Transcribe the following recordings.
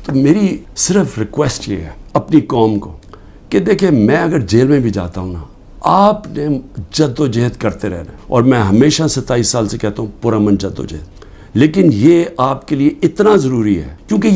تو میری صرف ریکویسٹ یہ ہے اپنی قوم کو کہ دیکھیں میں اگر جیل میں بھی جاتا ہوں نا، آپ نے جد و جہد کرتے رہنا، اور میں ہمیشہ 27 سال سے کہتا ہوں پرامن جد و جہد، لیکن یہ آپ کے لیے اتنا ضروری ہے کیونکہ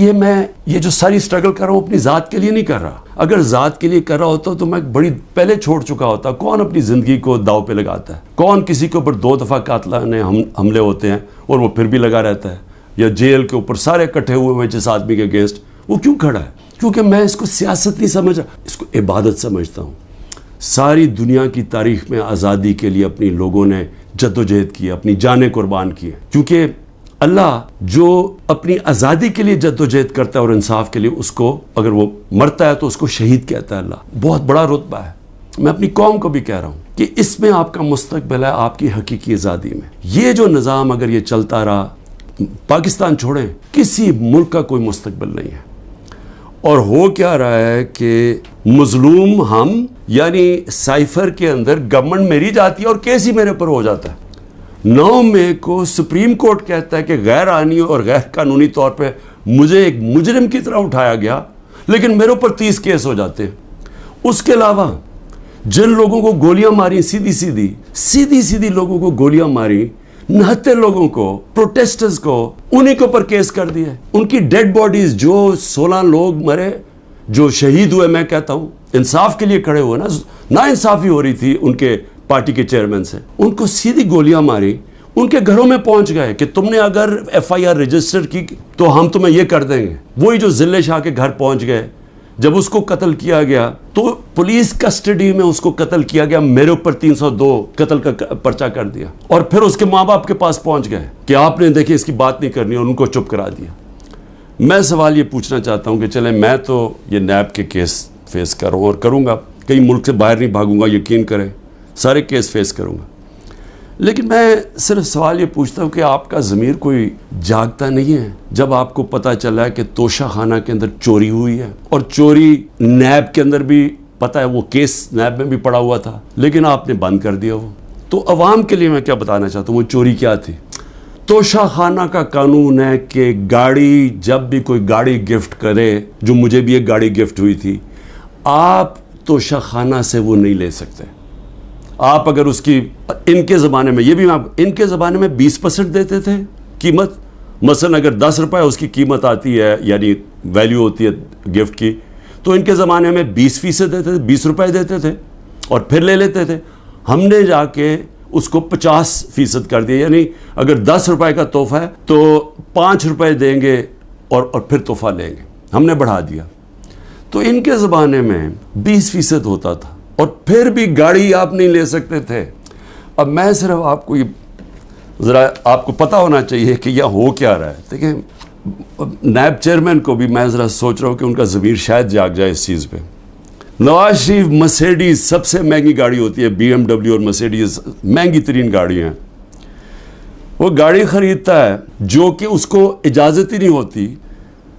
یہ جو ساری سٹرگل کر رہا ہوں اپنی ذات کے لیے نہیں کر رہا. اگر ذات کے لیے کر رہا ہوتا تو میں بڑی پہلے چھوڑ چکا ہوتا. کون اپنی زندگی کو داؤ پہ لگاتا ہے؟ کون کسی کے اوپر 2 دفعہ قاتلانہ حملے ہوتے ہیں اور وہ پھر بھی لگا رہتا ہے؟ یا جیل کے اوپر سارے اکٹھے ہوئے ہیں جس آدمی کے اگینسٹ، وہ کیوں کھڑا ہے؟ کیونکہ میں اس کو سیاست نہیں سمجھا، اس کو عبادت سمجھتا ہوں. ساری دنیا کی تاریخ میں آزادی کے لیے اپنی لوگوں نے جد و جہد کی، اپنی جانیں قربان کی ہیں، کیونکہ اللہ جو اپنی آزادی کے لیے جد و جہد کرتا ہے اور انصاف کے لیے، اس کو اگر وہ مرتا ہے تو اس کو شہید کہتا ہے. اللہ بہت بڑا رتبہ ہے. میں اپنی قوم کو بھی کہہ رہا ہوں کہ اس میں آپ کا مستقبل ہے، آپ کی حقیقی آزادی میں. یہ جو نظام اگر یہ چلتا رہا، پاکستان چھوڑیں، کسی ملک کا کوئی مستقبل نہیں ہے. اور ہو کیا رہا ہے کہ مظلوم ہم، یعنی سائفر کے اندر گورنمنٹ میری جاتی ہے اور کیس ہی میرے اوپر ہو جاتا ہے. 9 مئی کو سپریم کورٹ کہتا ہے کہ غیر آئینی اور غیر قانونی طور پہ مجھے ایک مجرم کی طرح اٹھایا گیا، لیکن میرے اوپر 30 کیس ہو جاتے ہیں. اس کے علاوہ جن لوگوں کو گولیاں ماری، سیدھی لوگوں کو گولیاں ماری، 69 لوگوں کو، پروٹیسٹرز کو، انہی کے اوپر کیس کر دیا. ان کی ڈیڈ باڈیز، جو 16 لوگ مرے، جو شہید ہوئے، میں کہتا ہوں انصاف کے لیے کھڑے ہوئے نا انصافی ہو رہی تھی ان کے پارٹی کے چیئرمین سے، ان کو سیدھی گولیاں ماری، ان کے گھروں میں پہنچ گئے کہ تم نے اگر FIR رجسٹر کی تو ہم تمہیں یہ کر دیں گے. وہی جو ذلے شاہ کے گھر پہنچ گئے، جب اس کو قتل کیا گیا تو پولیس کسٹڈی میں اس کو قتل کیا گیا، میرے اوپر 302 قتل کا پرچہ کر دیا، اور پھر اس کے ماں باپ کے پاس پہنچ گئے کہ آپ نے دیکھیں اس کی بات نہیں کرنی، اور ان کو چپ کرا دیا. میں سوال یہ پوچھنا چاہتا ہوں کہ چلیں میں تو یہ نیب کے کیس فیس کر رہا ہوں اور کروں گا، کئی ملک سے باہر نہیں بھاگوں گا، یقین کریں سارے کیس فیس کروں گا، لیکن میں صرف سوال یہ پوچھتا ہوں کہ آپ کا ضمیر کوئی جاگتا نہیں ہے جب آپ کو پتہ چلا ہے کہ توشہ خانہ کے اندر چوری ہوئی ہے، اور چوری نیب کے اندر بھی پتہ ہے، وہ کیس نیب میں بھی پڑا ہوا تھا، لیکن آپ نے بند کر دیا وہ. تو عوام کے لیے میں کیا بتانا چاہتا ہوں، وہ چوری کیا تھی؟ توشہ خانہ کا قانون ہے کہ گاڑی، جب بھی کوئی گاڑی گفٹ کرے، جو مجھے بھی ایک گاڑی گفٹ ہوئی تھی، آپ توشہ خانہ سے وہ نہیں لے سکتے. آپ اگر اس کی، ان کے زمانے میں، یہ بھی ان کے زمانے میں 20% دیتے تھے قیمت. مثلا اگر 10 روپے اس کی قیمت آتی ہے، یعنی ویلیو ہوتی ہے گفٹ کی، تو ان کے زمانے میں 20% دیتے تھے، 20 روپے دیتے تھے اور پھر لے لیتے تھے. ہم نے جا کے اس کو 50% کر دیا، یعنی اگر 10 روپے کا تحفہ ہے تو 5 روپے دیں گے اور پھر تحفہ لیں گے. ہم نے بڑھا دیا. تو ان کے زمانے میں 20% ہوتا تھا، اور پھر بھی گاڑی آپ نہیں لے سکتے تھے. اب میں صرف آپ کو یہ ذرا آپ کو پتہ ہونا چاہیے کہ یہ ہو کیا رہا ہے. دیکھیں نیب چیئرمین کو بھی میں ذرا سوچ رہا ہوں کہ ان کا ضمیر شاید جاگ جائے اس چیز پہ. نواز شریف مرسیڈیز سب سے مہنگی گاڑی ہوتی ہے، BMW اور مرسیڈیز مہنگی ترین گاڑیاں ہیں. وہ گاڑی خریدتا ہے جو کہ اس کو اجازت ہی نہیں ہوتی،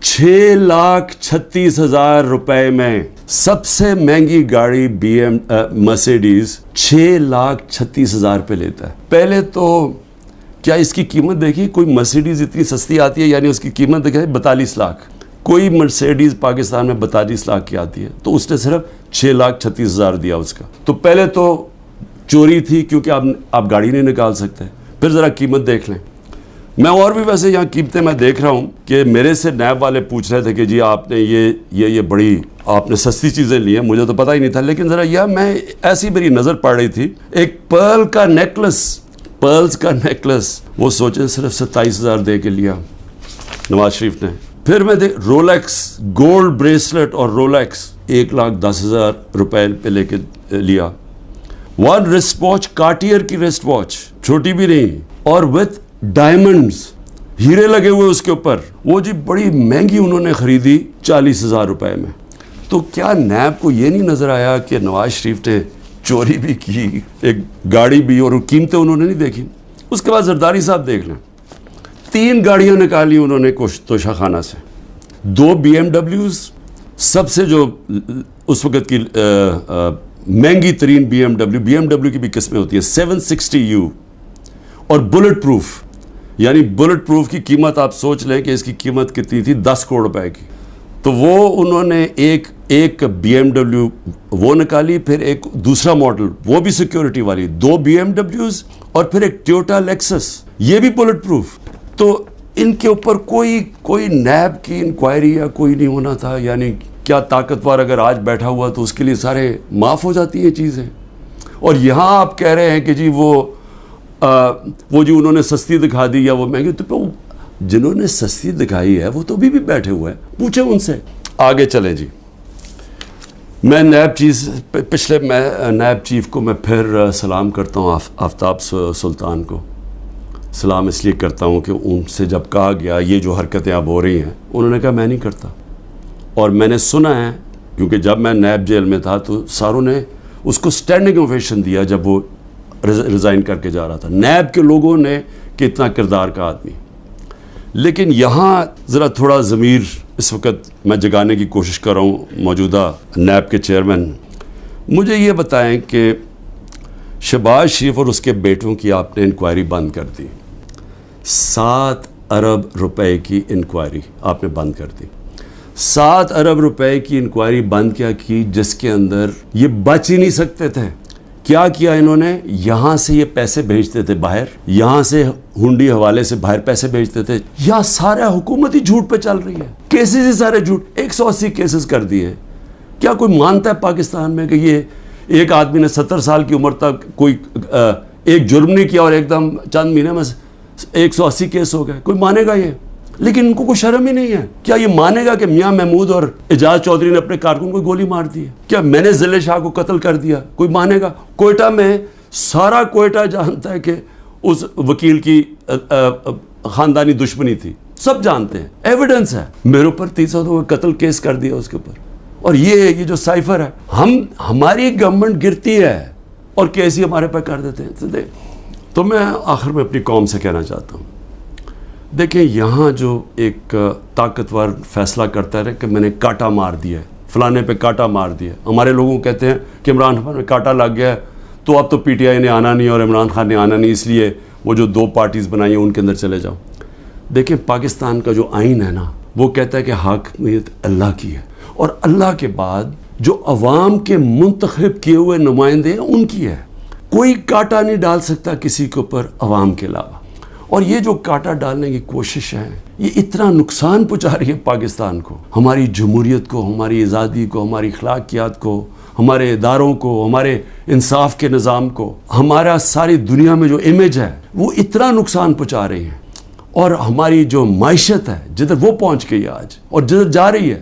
6,36,000 روپے میں. سب سے مہنگی گاڑی مرسیڈیز 6,36,000 پہ لیتا ہے. پہلے تو کیا اس کی قیمت دیکھی؟ کوئی مرسیڈیز اتنی سستی آتی ہے، یعنی اس کی قیمت دیکھیں 42 لاکھ. کوئی مرسیڈیز پاکستان میں 42 لاکھ کی آتی ہے، تو اس نے صرف 6,36,000 دیا اس کا. تو پہلے تو چوری تھی کیونکہ آپ گاڑی نہیں نکال سکتے. پھر ذرا قیمت دیکھ لیں. میں اور بھی ویسے یہاں قیمتیں میں دیکھ رہا ہوں کہ میرے سے نیب والے پوچھ رہے تھے کہ جی آپ نے یہ بڑی آپ نے سستی چیزیں لی ہیں، مجھے تو پتہ ہی نہیں تھا. لیکن ذرا میں ایسی میری نظر پڑ رہی تھی، ایک پرلز کا نیکلس، وہ سوچیں صرف 27,000 دے کے لیا نواز شریف نے. پھر میں رولیکس گولڈ بریسلٹ اور رولیکس 1,10,000 روپے پہ لے کے لیا. 1 رسٹ واچ، کارٹیئر کی رسٹ واچ، چھوٹی بھی نہیں، اور وتھ ڈائمنڈز، ہیرے لگے ہوئے اس کے اوپر، وہ جی بڑی مہنگی انہوں نے خریدی 40,000 روپے میں. تو کیا نیب کو یہ نہیں نظر آیا کہ نواز شریف نے چوری بھی کی، ایک گاڑی بھی، اور قیمتیں انہوں نے نہیں دیکھی؟ اس کے بعد زرداری صاحب دیکھ لیں، 3 گاڑیاں نکالی انہوں نے توشہ خانہ سے. 2 BMWs، سب سے جو اس وقت کی مہنگی ترین BMW کی بھی قسمیں ہوتی ہیں، 760U، اور بلٹ پروف. یعنی بلٹ پروف کی قیمت آپ سوچ لیں کہ اس کی قیمت کتنی تھی، 10 کروڑ روپے کی. تو وہ انہوں نے ایک BMW وہ نکالی، پھر ایک دوسرا ماڈل وہ بھی سیکیورٹی والی، 2 BMWs اور پھر ایک ٹویوٹا لیکسس، یہ بھی بلٹ پروف. تو ان کے اوپر کوئی نیب کی انکوائری یا کوئی نہیں ہونا تھا. یعنی کیا طاقتور اگر آج بیٹھا ہوا تو اس کے لیے سارے معاف ہو جاتی ہیں چیزیں. اور یہاں آپ کہہ رہے ہیں کہ جی وہ جو انہوں نے سستی دکھا دی یا وہ مہنگی، تو جنہوں نے سستی دکھائی ہے وہ تو ابھی بھی بیٹھے ہوئے ہیں، پوچھیں ان سے. آگے چلیں جی. میں نیب چیف کو میں پھر سلام کرتا ہوں، آفتاب سلطان کو سلام اس لیے کرتا ہوں کہ ان سے جب کہا گیا یہ جو حرکتیں اب ہو رہی ہیں، انہوں نے کہا میں نہیں کرتا. اور میں نے سنا ہے، کیونکہ جب میں نیب جیل میں تھا تو ساروں نے اس کو اسٹینڈنگ اوویشن دیا جب وہ ریزائن کر کے جا رہا تھا، نیب کے لوگوں نے کہ اتنا کردار کا آدمی. لیکن یہاں ذرا تھوڑا ضمیر اس وقت میں جگانے کی کوشش کر رہا ہوں موجودہ نیب کے چیئرمین. مجھے یہ بتائیں کہ شہباز شریف اور اس کے بیٹوں کی آپ نے انکوائری بند کر دی، 7 ارب روپے کی انکوائری آپ نے بند کر دی. 7 ارب روپے کی انکوائری بند کیا کی، جس کے اندر یہ بچ ہی نہیں سکتے تھے. کیا کیا انہوں نے؟ یہاں سے یہ پیسے بھیجتے تھے باہر، یہاں سے ہنڈی حوالے سے باہر پیسے بھیجتے تھے. یہاں سارا حکومت ہی جھوٹ پہ چل رہی ہے، کیسز ہی سارے جھوٹ. 180 کیسز کر دیے. کیا کوئی مانتا ہے پاکستان میں کہ یہ ایک آدمی نے 70 سال کی عمر تک کوئی ایک جرم نہیں کیا اور ایک دم چند مہینے میں 180 کیس ہو گئے؟ کوئی مانے گا یہ؟ لیکن ان کو کوئی شرم ہی نہیں ہے. کیا یہ مانے گا کہ میاں محمود اور اعجاز چودھری نے اپنے کارکن کو گولی مار دی ہے؟ کیا میں نے ضلع شاہ کو قتل کر دیا؟ کوئی مانے گا؟ کوئٹہ میں سارا کوئٹہ جانتا ہے کہ اس وکیل کی خاندانی دشمنی تھی، سب جانتے ہیں، ایویڈنس ہے. میرے اوپر 300 قتل کیس کر دیا اس کے اوپر. اور یہ جو سائفر ہے، ہماری گورنمنٹ گرتی ہے اور کیس ہی ہمارے پہ کر دیتے ہیں. تو میں آخر میں اپنی قوم سے کہنا چاہتا ہوں، دیکھیں یہاں جو ایک طاقتور فیصلہ کرتا ہے کہ میں نے کاٹا مار دیا ہے، فلانے پہ کاٹا مار دیا. ہمارے لوگوں کہتے ہیں کہ عمران خان میں کاٹا لگ گیا ہے تو اب تو پی ٹی آئی نے آنا نہیں اور عمران خان نے آنا نہیں، اس لیے وہ جو 2 پارٹیز بنائی ہیں ان کے اندر چلے جاؤ. دیکھیں پاکستان کا جو آئین ہے نا، وہ کہتا ہے کہ حاکمیت اللہ کی ہے، اور اللہ کے بعد جو عوام کے منتخب کیے ہوئے نمائندے ہیں ان کی ہے. کوئی کاٹا نہیں ڈال سکتا کسی کے اوپر عوام کے علاوہ. اور یہ جو کاٹا ڈالنے کی کوشش ہے، یہ اتنا نقصان پہنچا رہی ہے پاکستان کو، ہماری جمہوریت کو، ہماری آزادی کو، ہماری اخلاقیات کو، ہمارے اداروں کو، ہمارے انصاف کے نظام کو، ہمارا ساری دنیا میں جو امیج ہے وہ اتنا نقصان پہنچا رہی ہیں. اور ہماری جو معیشت ہے جدھر وہ پہنچ گئی آج اور جدھر جا رہی ہے